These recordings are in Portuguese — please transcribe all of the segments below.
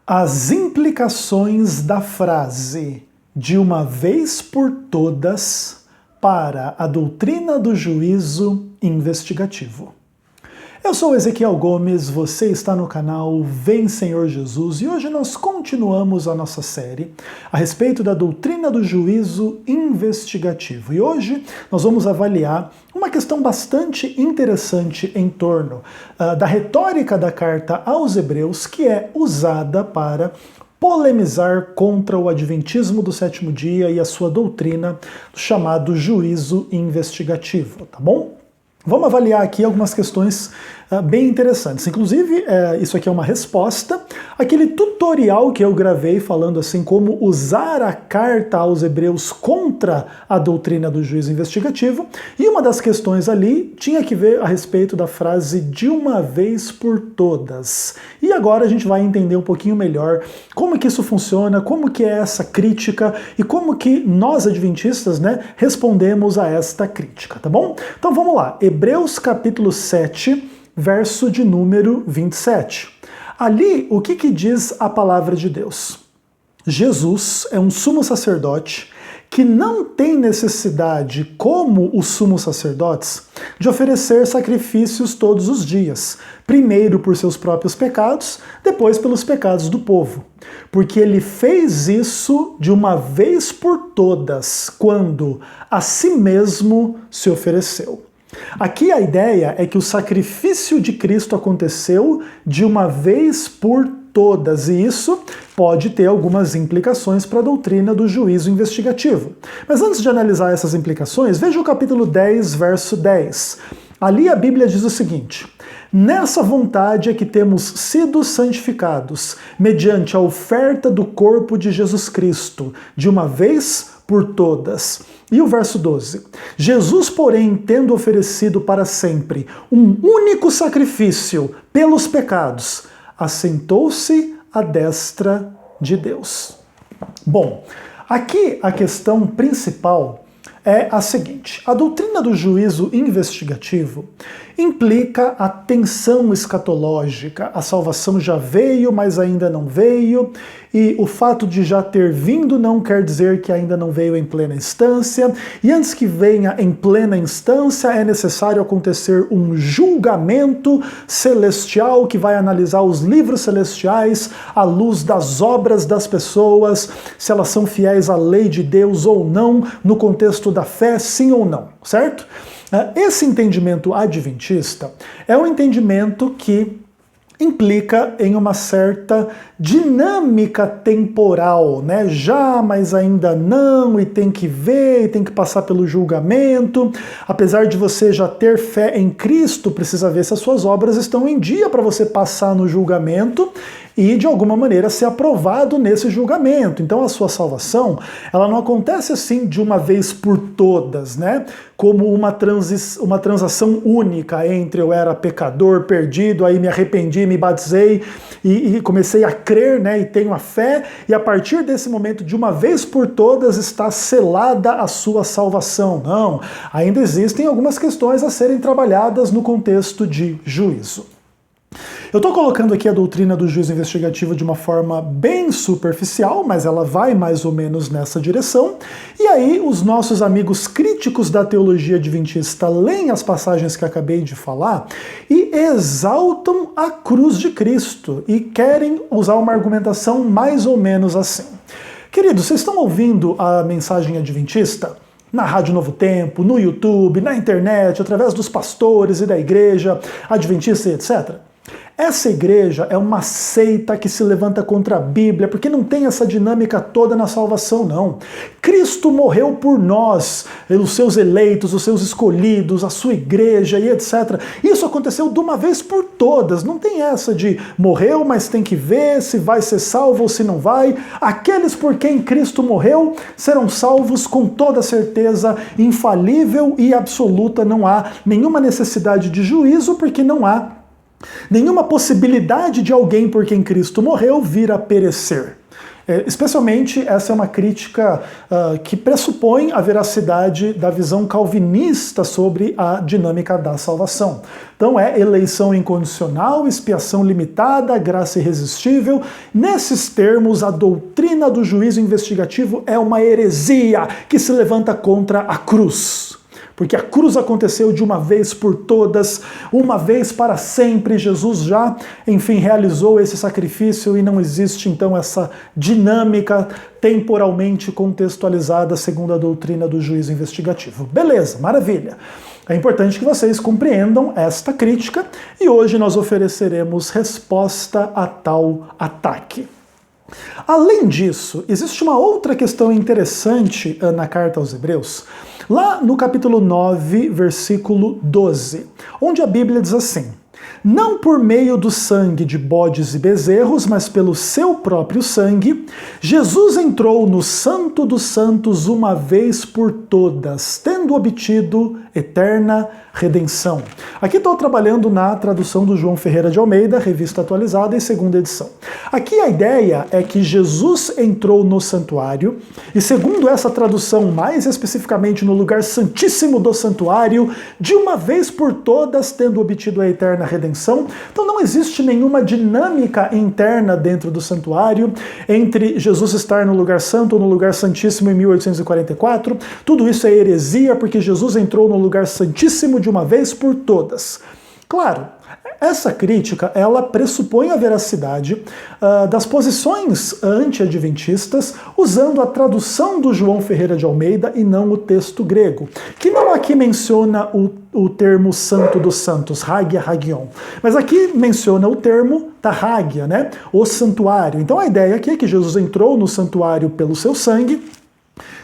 As implicações da frase "de uma vez por todas" para a doutrina do juízo investigativo. Eu sou Ezequiel Gomes, você está no canal Vem Senhor Jesus e hoje nós continuamos a nossa série a respeito da doutrina do juízo investigativo. E hoje nós vamos avaliar uma questão bastante interessante em torno da retórica da carta aos Hebreus, que é usada para polemizar contra o adventismo do sétimo dia e a sua doutrina chamado juízo investigativo, tá bom? Vamos avaliar aqui algumas questões bem interessantes. Inclusive, isso aqui é uma resposta àquele tutorial que eu gravei falando assim como usar a carta aos Hebreus contra a doutrina do juízo investigativo. E uma das questões ali tinha que ver a respeito da frase "de uma vez por todas". E agora a gente vai entender um pouquinho melhor como que isso funciona, como que é essa crítica e como que nós adventistas, respondemos a esta crítica, tá bom? Então vamos lá. Hebreus capítulo 7, verso de número 27. Ali, o que diz a palavra de Deus? Jesus é um sumo sacerdote que não tem necessidade, como os sumos sacerdotes, de oferecer sacrifícios todos os dias, primeiro por seus próprios pecados, depois pelos pecados do povo. Porque ele fez isso de uma vez por todas, quando a si mesmo se ofereceu. Aqui a ideia é que o sacrifício de Cristo aconteceu de uma vez por todas, e isso pode ter algumas implicações para a doutrina do juízo investigativo. Mas antes de analisar essas implicações, veja o capítulo 10, verso 10. Ali a Bíblia diz o seguinte: "Nessa vontade é que temos sido santificados, mediante a oferta do corpo de Jesus Cristo, de uma vez por todas." E o verso 12. "Jesus, porém, tendo oferecido para sempre um único sacrifício pelos pecados, assentou-se à destra de Deus." Bom, aqui a questão principal é a seguinte: a doutrina do juízo investigativo implica a tensão escatológica. A salvação já veio, mas ainda não veio, e o fato de já ter vindo não quer dizer que ainda não veio em plena instância, e antes que venha em plena instância é necessário acontecer um julgamento celestial que vai analisar os livros celestiais à luz das obras das pessoas, se elas são fiéis à lei de Deus ou não, no contexto da fé, sim ou não, certo? Esse entendimento adventista é um entendimento que implica em uma certa dinâmica temporal, já, mas ainda não, e tem que ver, e tem que passar pelo julgamento. Apesar de você já ter fé em Cristo, precisa ver se as suas obras estão em dia para você passar no julgamento e, de alguma maneira, ser aprovado nesse julgamento. Então, a sua salvação, ela não acontece assim de uma vez por todas, como uma transação única entre eu era pecador, perdido, aí me arrependi, me batizei e comecei a crer, e tenho a fé, e a partir desse momento, de uma vez por todas, está selada a sua salvação. Não, ainda existem algumas questões a serem trabalhadas no contexto de juízo. Eu estou colocando aqui a doutrina do juízo investigativo de uma forma bem superficial, mas ela vai mais ou menos nessa direção. E aí os nossos amigos críticos da teologia adventista leem as passagens que acabei de falar e exaltam a cruz de Cristo e querem usar uma argumentação mais ou menos assim. Queridos, vocês estão ouvindo a mensagem adventista? Na Rádio Novo Tempo, no YouTube, na internet, através dos pastores e da igreja adventista e etc. Essa igreja é uma seita que se levanta contra a Bíblia, porque não tem essa dinâmica toda na salvação, não. Cristo morreu por nós, os seus eleitos, os seus escolhidos, a sua igreja e etc. Isso aconteceu de uma vez por todas. Não tem essa de morreu, mas tem que ver se vai ser salvo ou se não vai. Aqueles por quem Cristo morreu serão salvos com toda certeza infalível e absoluta. Não há nenhuma necessidade de juízo, porque não há nenhuma possibilidade de alguém por quem Cristo morreu vir a perecer. Especialmente, essa é uma crítica que pressupõe a veracidade da visão calvinista sobre a dinâmica da salvação. Então é eleição incondicional, expiação limitada, graça irresistível. Nesses termos, a doutrina do juízo investigativo é uma heresia que se levanta contra a cruz. Porque a cruz aconteceu de uma vez por todas, uma vez para sempre. Jesus já, enfim, realizou esse sacrifício e não existe então essa dinâmica temporalmente contextualizada segundo a doutrina do juízo investigativo. Beleza, maravilha. É importante que vocês compreendam esta crítica e hoje nós ofereceremos resposta a tal ataque. Além disso, existe uma outra questão interessante na carta aos Hebreus, lá no capítulo 9, versículo 12, onde a Bíblia diz assim: não por meio do sangue de bodes e bezerros, mas pelo seu próprio sangue, Jesus entrou no Santo dos Santos uma vez por todas, tendo obtido eterna redenção. Aqui estou trabalhando na tradução do João Ferreira de Almeida, revista atualizada e segunda edição. Aqui a ideia é que Jesus entrou no santuário e, segundo essa tradução, mais especificamente no lugar santíssimo do santuário, de uma vez por todas, tendo obtido a eterna redenção. Então não existe nenhuma dinâmica interna dentro do santuário entre Jesus estar no lugar santo ou no lugar santíssimo em 1844. Tudo isso é heresia porque Jesus entrou no lugar santíssimo de uma vez por todas. Claro, essa crítica, ela pressupõe a veracidade das posições anti-adventistas usando a tradução do João Ferreira de Almeida e não o texto grego, que não aqui menciona o termo santo dos santos, Hagia Hagion, mas aqui menciona o termo Tahagia, né? O santuário. Então a ideia aqui é que Jesus entrou no santuário pelo seu sangue,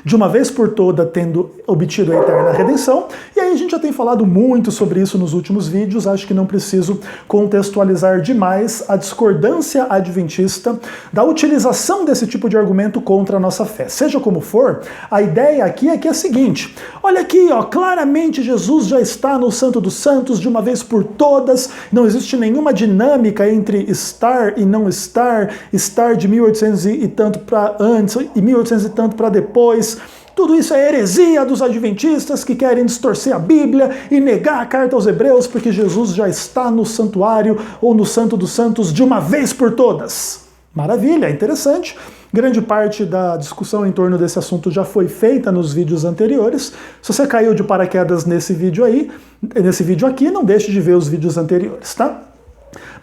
de uma vez por toda tendo obtido a eterna redenção, e aí a gente já tem falado muito sobre isso nos últimos vídeos, acho que não preciso contextualizar demais a discordância adventista da utilização desse tipo de argumento contra a nossa fé. Seja como for, a ideia aqui é que é a seguinte: olha aqui, ó, claramente Jesus já está no Santo dos Santos de uma vez por todas, não existe nenhuma dinâmica entre estar e não estar, estar de 1800 e tanto para antes e 1800 e tanto para depois. Tudo isso é heresia dos adventistas que querem distorcer a Bíblia e negar a carta aos Hebreus porque Jesus já está no santuário ou no Santo dos Santos de uma vez por todas. Maravilha, interessante. Grande parte da discussão em torno desse assunto já foi feita nos vídeos anteriores. Se você caiu de paraquedas nesse vídeo aqui, não deixe de ver os vídeos anteriores, tá?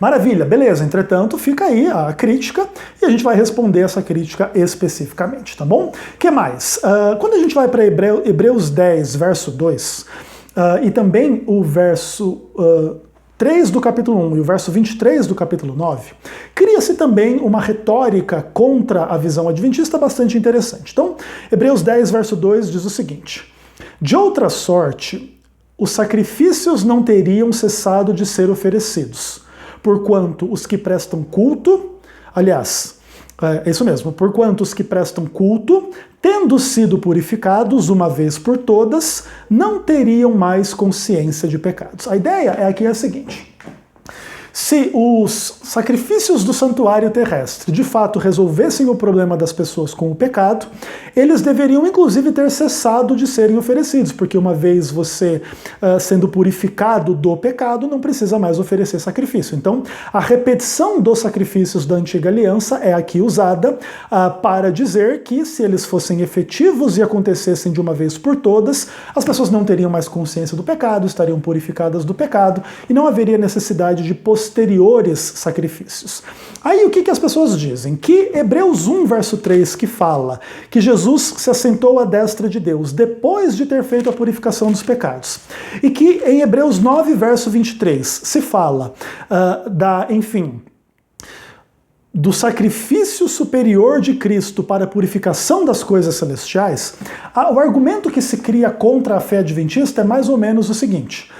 Maravilha, beleza. Entretanto, fica aí a crítica e a gente vai responder essa crítica especificamente, tá bom? O que mais? Quando a gente vai para Hebreus 10, verso 2, e também o verso 3 do capítulo 1 e o verso 23 do capítulo 9, cria-se também uma retórica contra a visão adventista bastante interessante. Então, Hebreus 10, verso 2 diz o seguinte: de outra sorte, os sacrifícios não teriam cessado de ser oferecidos, porquanto os que prestam culto, aliás, é isso mesmo, porquanto os que prestam culto, tendo sido purificados uma vez por todas, não teriam mais consciência de pecados. A ideia aqui é a seguinte: se os sacrifícios do santuário terrestre de fato resolvessem o problema das pessoas com o pecado, eles deveriam inclusive ter cessado de serem oferecidos, porque uma vez você sendo purificado do pecado, não precisa mais oferecer sacrifício. Então, a repetição dos sacrifícios da antiga aliança é aqui usada para dizer que se eles fossem efetivos e acontecessem de uma vez por todas, as pessoas não teriam mais consciência do pecado, estariam purificadas do pecado e não haveria necessidade de posteriores sacrifícios. Aí o que as pessoas dizem? Que Hebreus 1, verso 3, que fala que Jesus se assentou à destra de Deus depois de ter feito a purificação dos pecados. E que em Hebreus 9, verso 23, se fala do sacrifício superior de Cristo para a purificação das coisas celestiais. O argumento que se cria contra a fé adventista é mais ou menos o seguinte: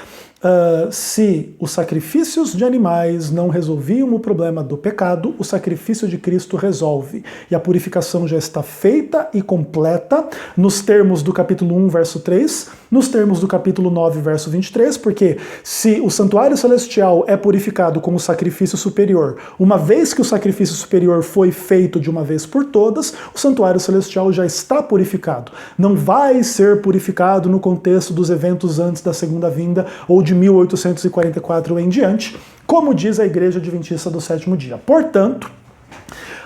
se os sacrifícios de animais não resolviam o problema do pecado, o sacrifício de Cristo resolve. E a purificação já está feita e completa nos termos do capítulo 1, verso 3, nos termos do capítulo 9, verso 23, porque se o santuário celestial é purificado com o sacrifício superior, uma vez que o sacrifício superior foi feito de uma vez por todas, o santuário celestial já está purificado. Não vai ser purificado no contexto dos eventos antes da segunda vinda ou de 1844 em diante, como diz a Igreja Adventista do Sétimo Dia. Portanto,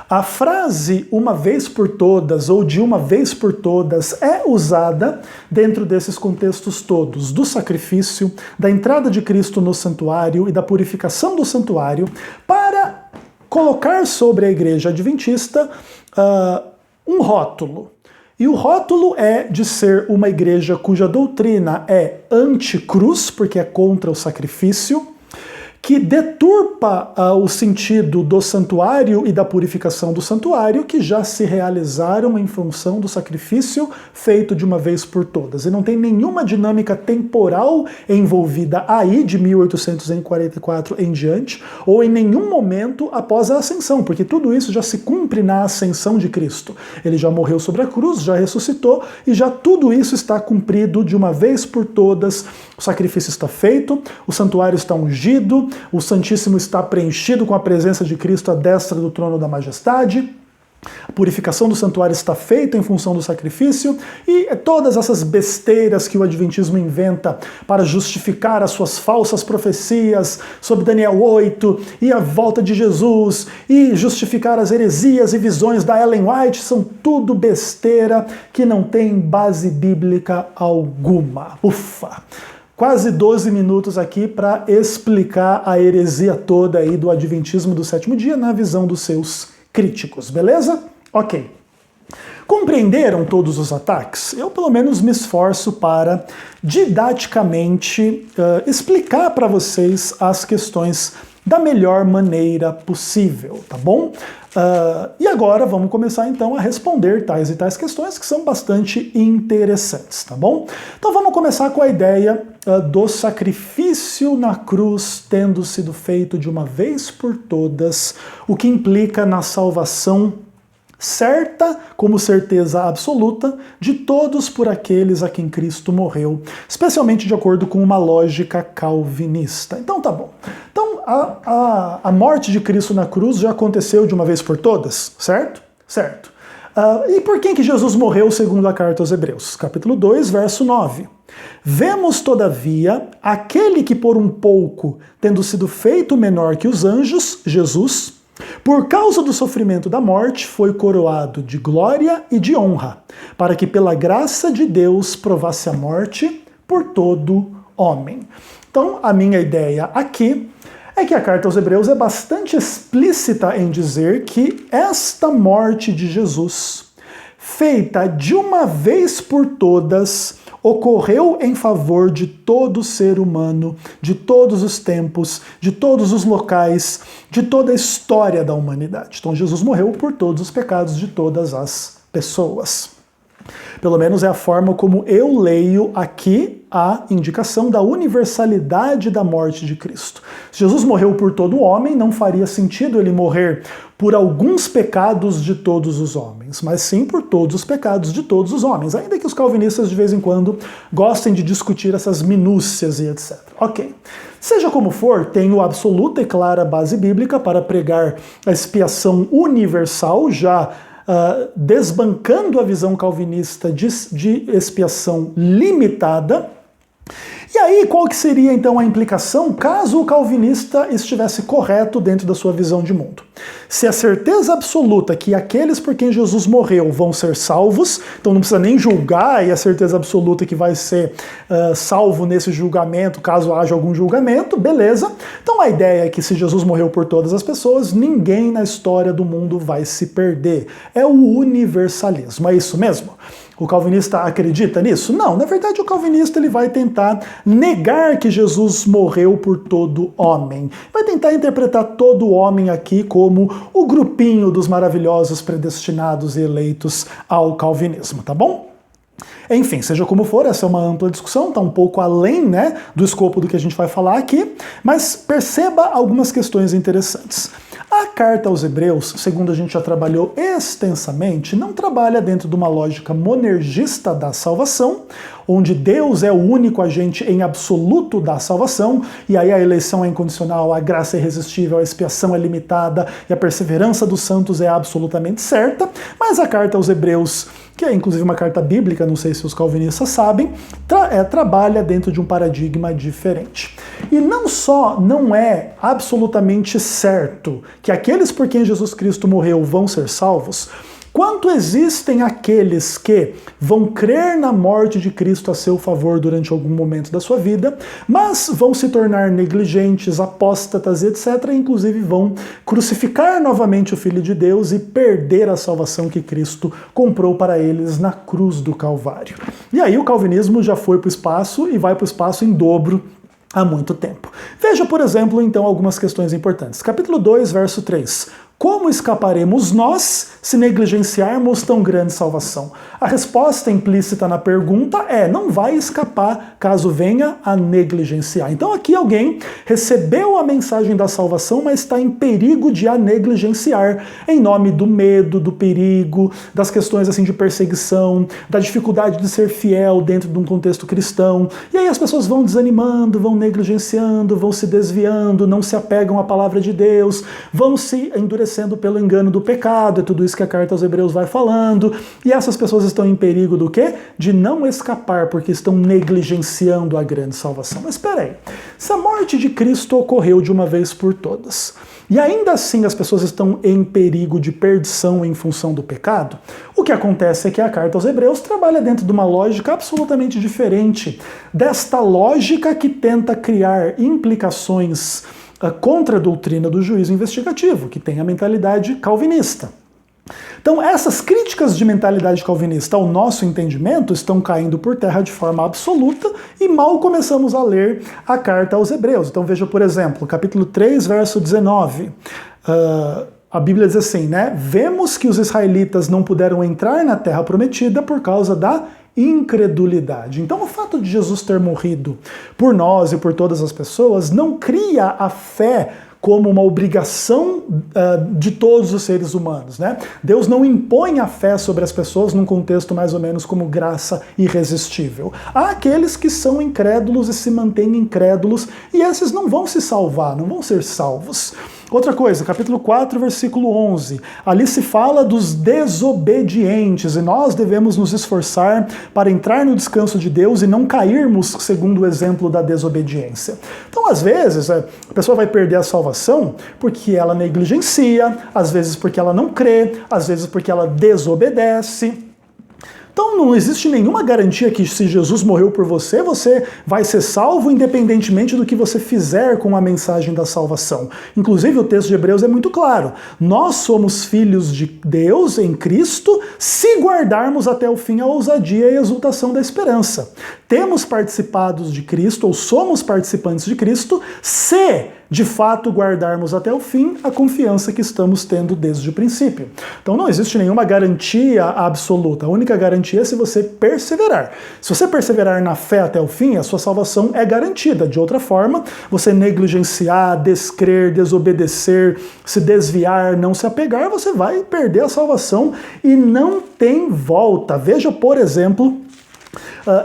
a frase uma vez por todas ou de uma vez por todas é usada dentro desses contextos todos, do sacrifício, da entrada de Cristo no santuário e da purificação do santuário, para colocar sobre a Igreja Adventista um rótulo. E o rótulo é de ser uma igreja cuja doutrina é anticruz, porque é contra o sacrifício, que deturpa o sentido do santuário e da purificação do santuário, que já se realizaram em função do sacrifício feito de uma vez por todas. E não tem nenhuma dinâmica temporal envolvida aí, de 1844 em diante, ou em nenhum momento após a ascensão, porque tudo isso já se cumpre na ascensão de Cristo. Ele já morreu sobre a cruz, já ressuscitou, e já tudo isso está cumprido de uma vez por todas. O sacrifício está feito, o santuário está ungido, o Santíssimo está preenchido com a presença de Cristo à destra do trono da majestade, a purificação do santuário está feita em função do sacrifício, e todas essas besteiras que o Adventismo inventa para justificar as suas falsas profecias sobre Daniel 8 e a volta de Jesus, e justificar as heresias e visões da Ellen White, são tudo besteira que não tem base bíblica alguma. Ufa! Quase 12 minutos aqui para explicar a heresia toda aí do Adventismo do Sétimo Dia na visão dos seus críticos, beleza? Ok. Compreenderam todos os ataques? Eu pelo menos me esforço para didaticamente explicar para vocês as questões da melhor maneira possível, tá bom? E agora vamos começar então a responder tais e tais questões que são bastante interessantes, tá bom? Então vamos começar com a ideia do sacrifício na cruz tendo sido feito de uma vez por todas, o que implica na salvação certa, como certeza absoluta, de todos por aqueles a quem Cristo morreu, especialmente de acordo com uma lógica calvinista. Então tá bom. Então a morte de Cristo na cruz já aconteceu de uma vez por todas, certo? Certo. E por quem que Jesus morreu segundo a carta aos Hebreus? Capítulo 2, verso 9. Vemos, todavia, aquele que por um pouco, tendo sido feito menor que os anjos, Jesus, por causa do sofrimento da morte, foi coroado de glória e de honra, para que pela graça de Deus provasse a morte por todo homem. Então, a minha ideia aqui é que a carta aos Hebreus é bastante explícita em dizer que esta morte de Jesus, feita de uma vez por todas, ocorreu em favor de todo ser humano, de todos os tempos, de todos os locais, de toda a história da humanidade. Então Jesus morreu por todos os pecados de todas as pessoas. Pelo menos é a forma como eu leio aqui a indicação da universalidade da morte de Cristo. Se Jesus morreu por todo homem, não faria sentido ele morrer por alguns pecados de todos os homens, mas sim por todos os pecados de todos os homens, ainda que os calvinistas de vez em quando gostem de discutir essas minúcias e etc. Ok. Seja como for, tenho absoluta e clara base bíblica para pregar a expiação universal, já desbancando a visão calvinista de expiação limitada. E aí, qual que seria então a implicação caso o calvinista estivesse correto dentro da sua visão de mundo? Se a certeza absoluta que aqueles por quem Jesus morreu vão ser salvos, então não precisa nem julgar, e a certeza absoluta que vai ser salvo nesse julgamento, caso haja algum julgamento, beleza. Então a ideia é que se Jesus morreu por todas as pessoas, ninguém na história do mundo vai se perder. É o universalismo, é isso mesmo? O calvinista acredita nisso? Não, na verdade o calvinista ele vai tentar negar que Jesus morreu por todo homem. Vai tentar interpretar todo homem aqui como o grupinho dos maravilhosos predestinados e eleitos ao calvinismo, tá bom? Enfim, seja como for, essa é uma ampla discussão, está um pouco além, né, do escopo do que a gente vai falar aqui, mas perceba algumas questões interessantes. A carta aos Hebreus, segundo a gente já trabalhou extensamente, não trabalha dentro de uma lógica monergista da salvação, onde Deus é o único agente em absoluto da salvação, e aí a eleição é incondicional, a graça é irresistível, a expiação é limitada e a perseverança dos santos é absolutamente certa, mas a carta aos Hebreus, que é inclusive uma carta bíblica, não sei se os calvinistas sabem, trabalha dentro de um paradigma diferente. E não só não é absolutamente certo que aqueles por quem Jesus Cristo morreu vão ser salvos, quanto existem aqueles que vão crer na morte de Cristo a seu favor durante algum momento da sua vida, mas vão se tornar negligentes, apóstatas, etc., e inclusive vão crucificar novamente o Filho de Deus e perder a salvação que Cristo comprou para eles na cruz do Calvário. E aí o calvinismo já foi para o espaço e vai para o espaço em dobro há muito tempo. Veja, por exemplo, então, algumas questões importantes. Capítulo 2, verso 3. Como escaparemos nós se negligenciarmos tão grande salvação? A resposta implícita na pergunta é: não vai escapar caso venha a negligenciar. Então aqui alguém recebeu a mensagem da salvação, mas está em perigo de a negligenciar, em nome do medo, do perigo, das questões assim de perseguição, da dificuldade de ser fiel dentro de um contexto cristão. E aí as pessoas vão desanimando, vão negligenciando, vão se desviando, não se apegam à palavra de Deus, vão se endurecendo pelo engano do pecado, é tudo isso que a carta aos Hebreus vai falando, e essas pessoas estão em perigo do quê? De não escapar, porque estão negligenciando a grande salvação. Mas espera aí, se a morte de Cristo ocorreu de uma vez por todas, e ainda assim as pessoas estão em perigo de perdição em função do pecado, o que acontece é que a carta aos Hebreus trabalha dentro de uma lógica absolutamente diferente desta lógica que tenta criar implicações contra a doutrina do juízo investigativo, que tem a mentalidade calvinista. Então, essas críticas de mentalidade calvinista ao nosso entendimento estão caindo por terra de forma absoluta e mal começamos a ler a carta aos Hebreus. Então, veja, por exemplo, capítulo 3, verso 19. A Bíblia diz assim, né? Vemos que os israelitas não puderam entrar na terra prometida por causa da incredulidade. Então, o fato de Jesus ter morrido por nós e por todas as pessoas não cria a fé como uma obrigação de todos os seres humanos, né? Deus não impõe a fé sobre as pessoas num contexto mais ou menos como graça irresistível. Há aqueles que são incrédulos e se mantêm incrédulos, e esses não vão se salvar, não vão ser salvos. Outra coisa, capítulo 4, versículo 11. Ali se fala dos desobedientes, e nós devemos nos esforçar para entrar no descanso de Deus e não cairmos segundo o exemplo da desobediência. Então, às vezes, a pessoa vai perder a salvação porque ela negligencia, às vezes porque ela não crê, às vezes porque ela desobedece. Então não existe nenhuma garantia que se Jesus morreu por você, você vai ser salvo independentemente do que você fizer com a mensagem da salvação. Inclusive o texto de Hebreus é muito claro. Nós somos filhos de Deus em Cristo se guardarmos até o fim a ousadia e a exultação da esperança. Temos participados de Cristo, ou somos participantes de Cristo, se de fato guardarmos até o fim a confiança que estamos tendo desde o princípio. Então não existe nenhuma garantia absoluta. A única garantia é se você perseverar. Se você perseverar na fé até o fim, a sua salvação é garantida. De outra forma, você negligenciar, descrer, desobedecer, se desviar, não se apegar, você vai perder a salvação e não tem volta. Veja, por exemplo,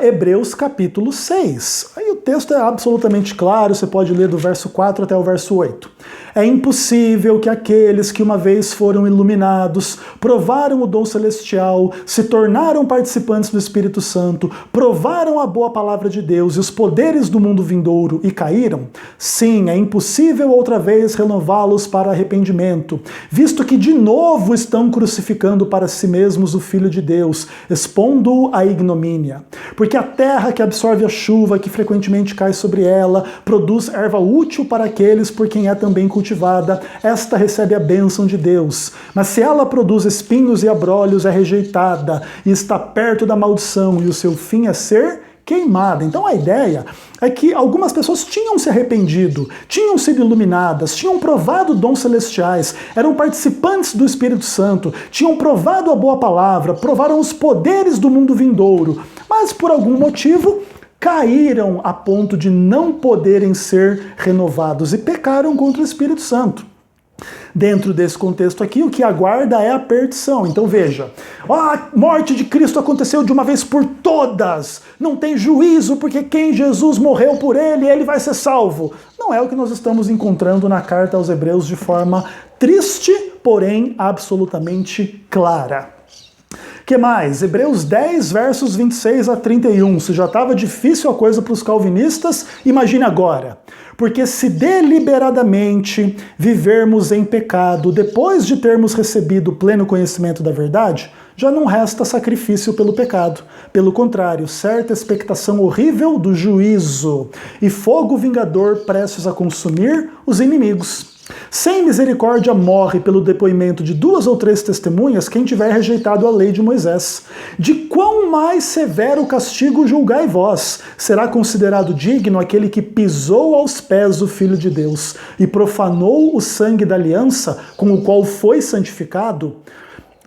Hebreus capítulo 6. Aí o texto é absolutamente claro, você pode ler do verso 4 até o verso 8. É impossível que aqueles que uma vez foram iluminados, provaram o dom celestial, se tornaram participantes do Espírito Santo, provaram a boa palavra de Deus e os poderes do mundo vindouro e caíram? Sim, é impossível outra vez renová-los para arrependimento, visto que de novo estão crucificando para si mesmos o Filho de Deus, expondo-o à ignomínia. Porque a terra que absorve a chuva que frequentemente cai sobre ela, produz erva útil para aqueles por quem é também cultivada, esta recebe a bênção de Deus. Mas se ela produz espinhos e abrolhos, é rejeitada e está perto da maldição, e o seu fim é ser queimada. Então a ideia é que algumas pessoas tinham se arrependido, tinham sido iluminadas, tinham provado dons celestiais, eram participantes do Espírito Santo, tinham provado a boa palavra, provaram os poderes do mundo vindouro, mas por algum motivo caíram a ponto de não poderem ser renovados e pecaram contra o Espírito Santo. Dentro desse contexto aqui, o que aguarda é a perdição. Então veja, a morte de Cristo aconteceu de uma vez por todas. Não tem juízo, porque quem Jesus morreu por ele vai ser salvo. Não é o que nós estamos encontrando na carta aos Hebreus de forma triste, porém absolutamente clara. Que mais? Hebreus 10, versos 26 a 31. Se já estava difícil a coisa para os calvinistas, imagine agora. Porque se deliberadamente vivermos em pecado, depois de termos recebido o pleno conhecimento da verdade, já não resta sacrifício pelo pecado. Pelo contrário, certa expectação horrível do juízo e fogo vingador prestes a consumir os inimigos. Sem misericórdia morre pelo depoimento de 2 ou 3 testemunhas quem tiver rejeitado a lei de Moisés. De quão mais severo castigo julgai vós? Será considerado digno aquele que pisou aos pés o Filho de Deus e profanou o sangue da aliança com o qual foi santificado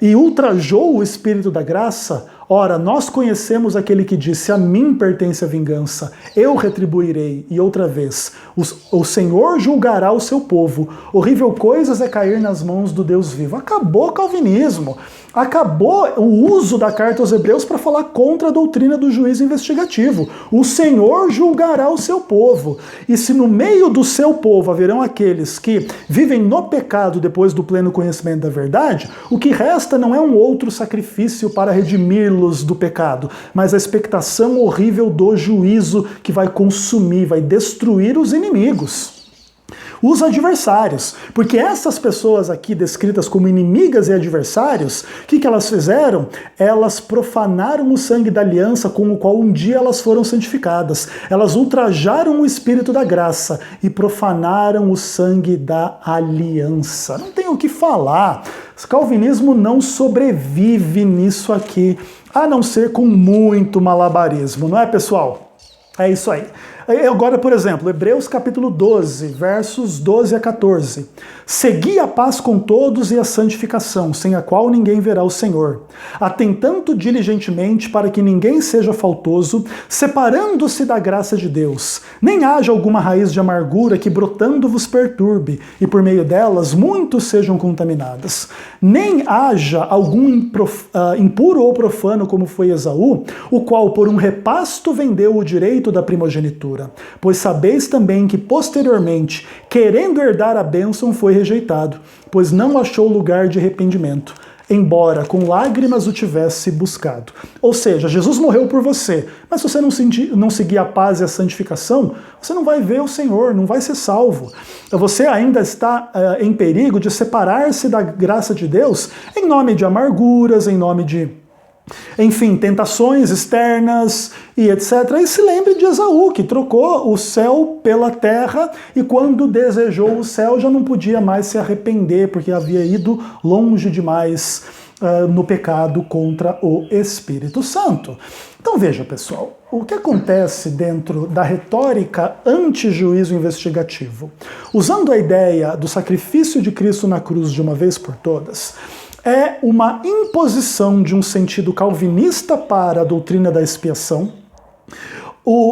e ultrajou o Espírito da graça? Ora, nós conhecemos aquele que disse, a mim pertence a vingança, eu retribuirei, e outra vez, o Senhor julgará o seu povo. Horrível coisa é cair nas mãos do Deus vivo. Acabou o calvinismo. Acabou o uso da carta aos Hebreus para falar contra a doutrina do juízo investigativo. O Senhor julgará o seu povo. E se no meio do seu povo haverão aqueles que vivem no pecado depois do pleno conhecimento da verdade, o que resta não é um outro sacrifício para redimi-los do pecado, mas a expectação horrível do juízo que vai consumir, vai destruir os inimigos. Os adversários, porque essas pessoas aqui descritas como inimigas e adversários, o que elas fizeram? Elas profanaram o sangue da aliança com o qual um dia elas foram santificadas. Elas ultrajaram o Espírito da graça e profanaram o sangue da aliança. Não tem o que falar. O calvinismo não sobrevive nisso aqui, a não ser com muito malabarismo, não é, pessoal? É isso aí. Agora, por exemplo, Hebreus capítulo 12, versos 12 a 14. Segui a paz com todos e a santificação, sem a qual ninguém verá o Senhor. Atentando diligentemente para que ninguém seja faltoso, separando-se da graça de Deus. Nem haja alguma raiz de amargura que brotando vos perturbe, e por meio delas muitos sejam contaminados. Nem haja algum impuro ou profano como foi Esaú, o qual por um repasto vendeu o direito da primogenitura. Pois sabeis também que posteriormente, querendo herdar a bênção, foi rejeitado, pois não achou lugar de arrependimento, embora com lágrimas o tivesse buscado. Ou seja, Jesus morreu por você, mas se você não seguir a paz e a santificação, você não vai ver o Senhor, não vai ser salvo. Você ainda está em perigo de separar-se da graça de Deus em nome de amarguras, em nome de tentações externas e etc. E se lembre de Esaú, que trocou o céu pela terra e quando desejou o céu já não podia mais se arrepender, porque havia ido longe demais no pecado contra o Espírito Santo. Então veja, pessoal, o que acontece dentro da retórica anti-juízo investigativo? Usando a ideia do sacrifício de Cristo na cruz de uma vez por todas, é uma imposição de um sentido calvinista para a doutrina da expiação.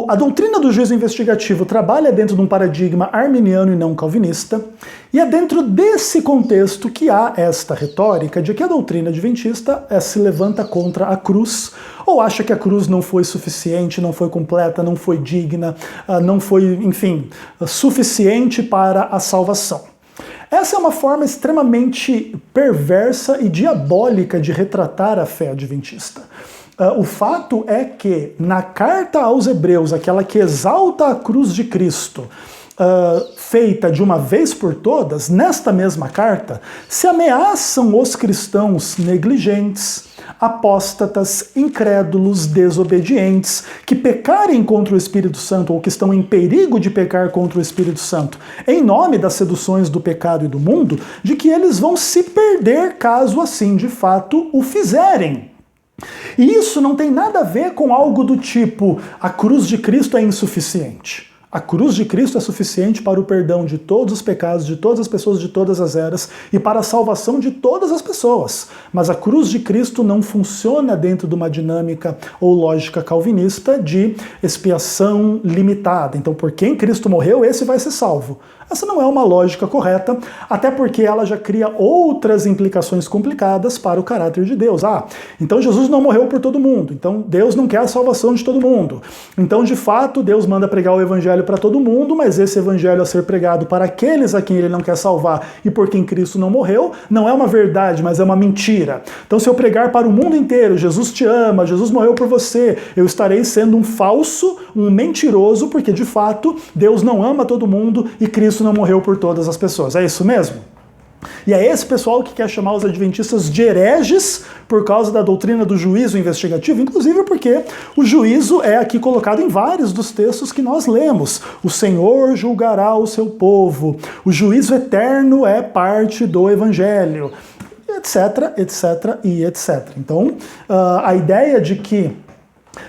A doutrina do juízo investigativo trabalha dentro de um paradigma arminiano e não calvinista, e é dentro desse contexto que há esta retórica de que a doutrina adventista se levanta contra a cruz, ou acha que a cruz não foi suficiente, não foi completa, não foi digna, não foi, suficiente para a salvação. Essa é uma forma extremamente perversa e diabólica de retratar a fé adventista. O fato é que na carta aos Hebreus, aquela que exalta a cruz de Cristo, feita de uma vez por todas, nesta mesma carta, se ameaçam os cristãos negligentes, apóstatas, incrédulos, desobedientes, que pecarem contra o Espírito Santo ou que estão em perigo de pecar contra o Espírito Santo, em nome das seduções do pecado e do mundo, de que eles vão se perder caso assim de fato o fizerem. E isso não tem nada a ver com algo do tipo, a cruz de Cristo é insuficiente. A cruz de Cristo é suficiente para o perdão de todos os pecados, de todas as pessoas, de todas as eras e para a salvação de todas as pessoas. Mas a cruz de Cristo não funciona dentro de uma dinâmica ou lógica calvinista de expiação limitada. Então, por quem Cristo morreu, esse vai ser salvo. Essa não é uma lógica correta, até porque ela já cria outras implicações complicadas para o caráter de Deus. Então Jesus não morreu por todo mundo, então Deus não quer a salvação de todo mundo. Então, de fato, Deus manda pregar o evangelho para todo mundo, mas esse evangelho a ser pregado para aqueles a quem ele não quer salvar e por quem Cristo não morreu, não é uma verdade, mas é uma mentira. Então, se eu pregar para o mundo inteiro, Jesus te ama, Jesus morreu por você, eu estarei sendo um falso, um mentiroso, porque de fato Deus não ama todo mundo e Cristo não morreu por todas as pessoas. É isso mesmo? E é esse pessoal que quer chamar os adventistas de hereges por causa da doutrina do juízo investigativo, inclusive porque o juízo é aqui colocado em vários dos textos que nós lemos. O Senhor julgará o seu povo. O juízo eterno é parte do evangelho, etc, etc e etc. Então, a ideia de que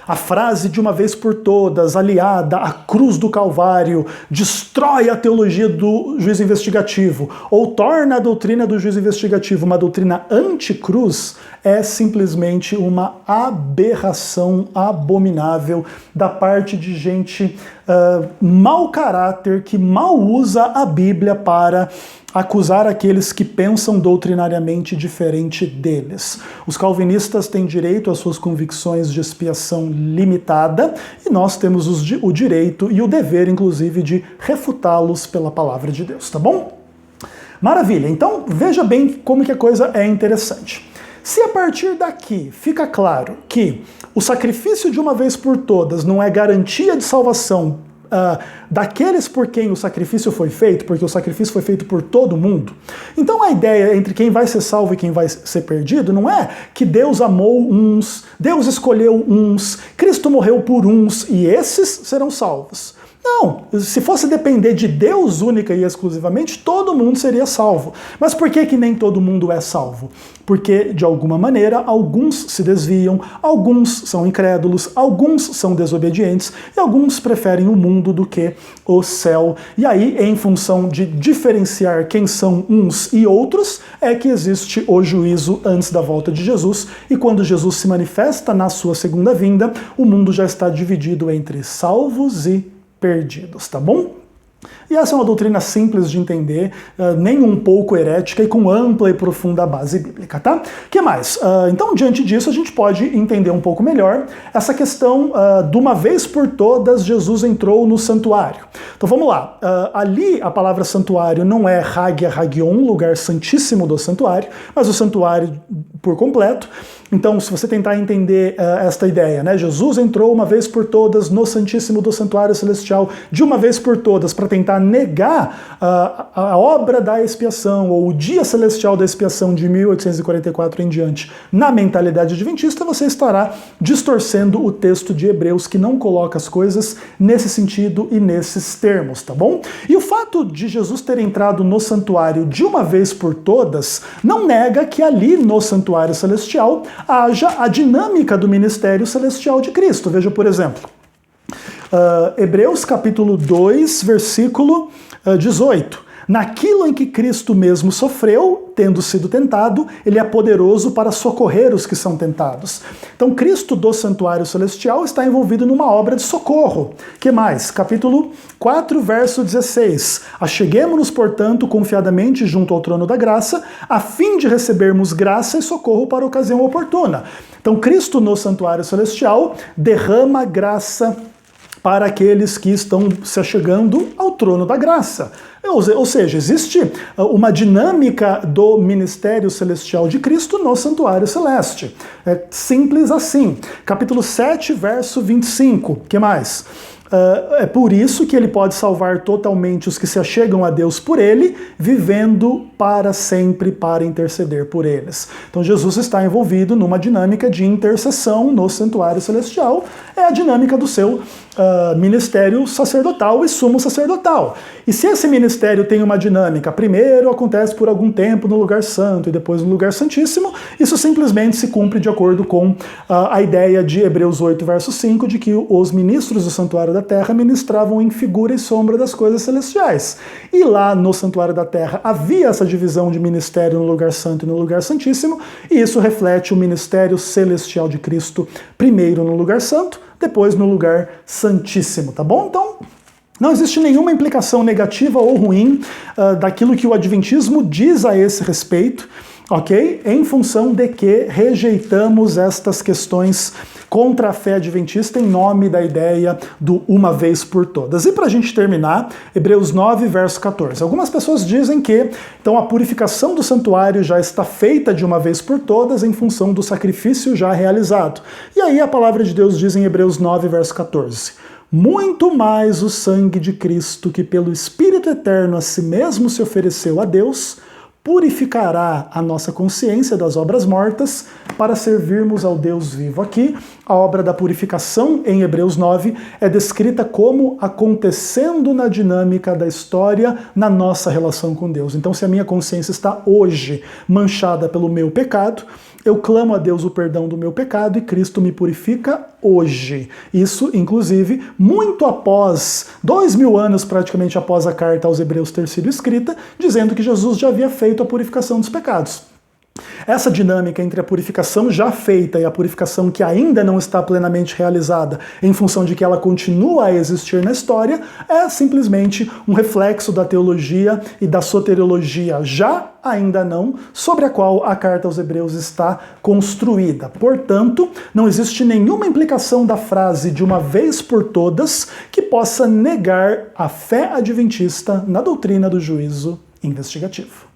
a frase de uma vez por todas, aliada à cruz do Calvário, destrói a teologia do juízo investigativo, ou torna a doutrina do juízo investigativo uma doutrina anticruz, é simplesmente uma aberração abominável da parte de gente mau caráter, que mal usa a Bíblia para acusar aqueles que pensam doutrinariamente diferente deles. Os calvinistas têm direito às suas convicções de expiação limitada e nós temos o direito e o dever, inclusive, de refutá-los pela palavra de Deus, tá bom? Maravilha, então veja bem como que a coisa é interessante. Se a partir daqui fica claro que o sacrifício de uma vez por todas não é garantia de salvação daqueles por quem o sacrifício foi feito, porque o sacrifício foi feito por todo mundo. Então a ideia entre quem vai ser salvo e quem vai ser perdido não é que Deus amou uns, Deus escolheu uns, Cristo morreu por uns e esses serão salvos. Não, se fosse depender de Deus única e exclusivamente, todo mundo seria salvo. Mas por que nem todo mundo é salvo? Porque, de alguma maneira, alguns se desviam, alguns são incrédulos, alguns são desobedientes e alguns preferem o mundo do que o céu. E aí, em função de diferenciar quem são uns e outros, é que existe o juízo antes da volta de Jesus. E quando Jesus se manifesta na sua segunda vinda, o mundo já está dividido entre salvos e perdidos, tá bom? E essa é uma doutrina simples de entender, nem um pouco herética e com ampla e profunda base bíblica, tá? O que mais? Então, diante disso, a gente pode entender um pouco melhor essa questão de uma vez por todas Jesus entrou no santuário. Então vamos lá. Ali a palavra santuário não é Hagia Hagion, lugar santíssimo do santuário, mas o santuário por completo. Então, se você tentar entender esta ideia, né? Jesus entrou uma vez por todas no Santíssimo do Santuário Celestial, de uma vez por todas, para tentar negar a obra da expiação, ou o dia celestial da expiação de 1844 em diante, na mentalidade adventista, você estará distorcendo o texto de Hebreus, que não coloca as coisas nesse sentido e nesses termos, tá bom? E o fato de Jesus ter entrado no santuário de uma vez por todas, não nega que ali no santuário celestial haja a dinâmica do ministério celestial de Cristo. Veja, por exemplo, Hebreus capítulo 2, versículo 18. Naquilo em que Cristo mesmo sofreu, tendo sido tentado, ele é poderoso para socorrer os que são tentados. Então, Cristo do santuário celestial está envolvido numa obra de socorro. Que mais? Capítulo 4, verso 16. Acheguemo-nos, portanto, confiadamente junto ao trono da graça, a fim de recebermos graça e socorro para a ocasião oportuna. Então, Cristo no santuário celestial derrama graça para aqueles que estão se achegando ao trono da graça. Ou seja, existe uma dinâmica do ministério celestial de Cristo no santuário celeste. É simples assim. Capítulo 7, verso 25. O que mais? É por isso que ele pode salvar totalmente os que se achegam a Deus por ele, vivendo para sempre para interceder por eles. Então Jesus está envolvido numa dinâmica de intercessão no santuário celestial. É a dinâmica do seu ministério sacerdotal e sumo sacerdotal. E se esse ministério tem uma dinâmica, primeiro acontece por algum tempo no lugar santo e depois no lugar santíssimo, isso simplesmente se cumpre de acordo com a ideia de Hebreus 8, verso 5, de que os ministros do santuário da da terra ministravam em figura e sombra das coisas celestiais. E lá no santuário da terra havia essa divisão de ministério no lugar santo e no lugar santíssimo, e isso reflete o ministério celestial de Cristo, primeiro no lugar santo, depois no lugar santíssimo, tá bom? Então, não existe nenhuma implicação negativa ou ruim daquilo que o adventismo diz a esse respeito, ok? Em função de que rejeitamos estas questões contra a fé adventista em nome da ideia do uma vez por todas. E para a gente terminar, Hebreus 9, verso 14. Algumas pessoas dizem que então a purificação do santuário já está feita de uma vez por todas em função do sacrifício já realizado. E aí a palavra de Deus diz em Hebreus 9, verso 14. Muito mais o sangue de Cristo, que pelo Espírito Eterno a si mesmo se ofereceu a Deus, purificará a nossa consciência das obras mortas para servirmos ao Deus vivo. Aqui, a obra da purificação em Hebreus 9 é descrita como acontecendo na dinâmica da história na nossa relação com Deus. Então, se a minha consciência está hoje manchada pelo meu pecado, eu clamo a Deus o perdão do meu pecado e Cristo me purifica hoje. Isso, inclusive, muito após, 2000 anos praticamente após a carta aos Hebreus ter sido escrita, dizendo que Jesus já havia feito a purificação dos pecados. Essa dinâmica entre a purificação já feita e a purificação que ainda não está plenamente realizada, em função de que ela continua a existir na história, é simplesmente um reflexo da teologia e da soteriologia já ainda não, sobre a qual a carta aos Hebreus está construída. Portanto, não existe nenhuma implicação da frase de uma vez por todas que possa negar a fé adventista na doutrina do juízo investigativo.